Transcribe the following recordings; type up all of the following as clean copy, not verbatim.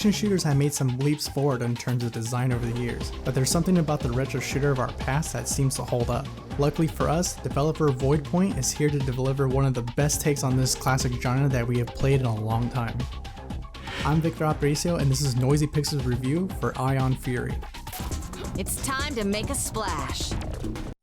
Action shooters have made some leaps forward in terms of design over the years, but there's something about the retro shooter of our past that seems to hold up. Luckily for us, developer Voidpoint is here to deliver one of the best takes on this classic genre that we have played in a long time. I'm Victor Aparicio, and this is Noisy Pixels review for Ion Fury. It's time to make a splash.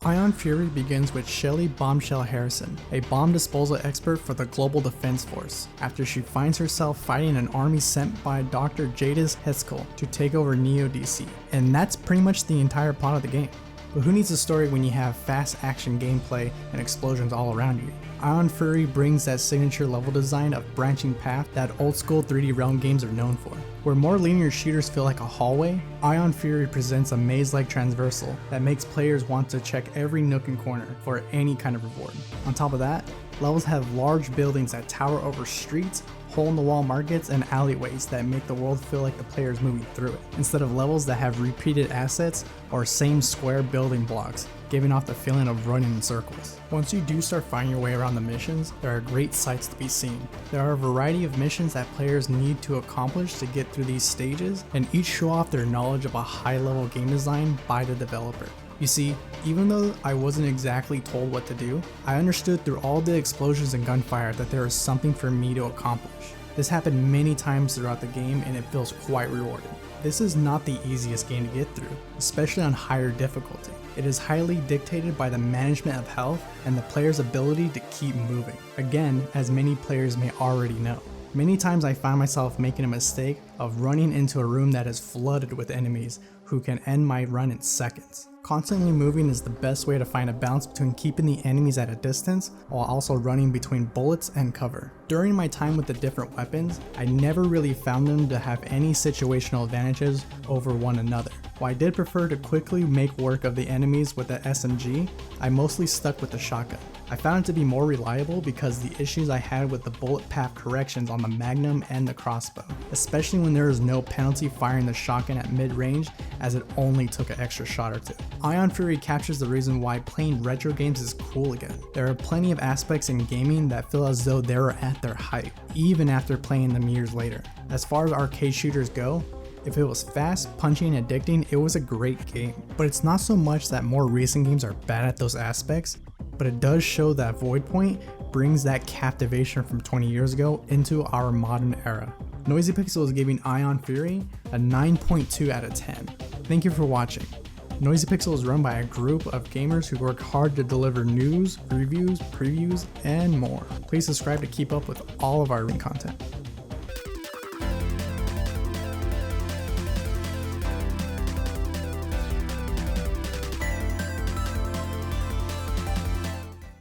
Ion Fury begins with Shelly Bombshell Harrison, a bomb disposal expert for the Global Defense Force, after she finds herself fighting an army sent by Dr. Jadis Heskel to take over Neo DC. And that's pretty much the entire plot of the game. But who needs a story when you have fast action gameplay and explosions all around you? Ion Fury brings that signature level design of branching path that old school 3D Realm games are known for. Where more linear shooters feel like a hallway, Ion Fury presents a maze-like transversal that makes players want to check every nook and corner for any kind of reward. On top of that, levels have large buildings that tower over streets, hole-in-the-wall markets, and alleyways that make the world feel like the player is moving through it, instead of levels that have repeated assets or same square building blocks, giving off the feeling of running in circles. Once you do start finding your way around the missions, there are great sights to be seen. There are a variety of missions that players need to accomplish to get through these stages, and each show off their knowledge of a high-level game design by the developer. You see, even though I wasn't exactly told what to do, I understood through all the explosions and gunfire that there is something for me to accomplish. This happened many times throughout the game, and it feels quite rewarding. This is not the easiest game to get through, especially on higher difficulty. It is highly dictated by the management of health and the player's ability to keep moving. Again, as many players may already know. Many times I find myself making a mistake of running into a room that is flooded with enemies who can end my run in seconds. Constantly moving is the best way to find a balance between keeping the enemies at a distance while also running between bullets and cover. During my time with the different weapons, I never really found them to have any situational advantages over one another. While I did prefer to quickly make work of the enemies with the SMG, I mostly stuck with the shotgun. I found it to be more reliable because the issues I had with the bullet path corrections on the Magnum and the crossbow, especially when there is no penalty firing the shotgun at mid-range as it only took an extra shot or two. Ion Fury captures the reason why playing retro games is cool again. There are plenty of aspects in gaming that feel as though they were at their height, even after playing them years later. As far as arcade shooters go, if it was fast, punchy, and addicting, it was a great game. But it's not so much that more recent games are bad at those aspects, but it does show that Voidpoint brings that captivation from 20 years ago into our modern era. Noisy Pixel is giving Ion Fury a 9.2 out of 10. Thank you for watching. Noisy Pixel is run by a group of gamers who work hard to deliver news, reviews, previews, and more. Please subscribe to keep up with all of our content.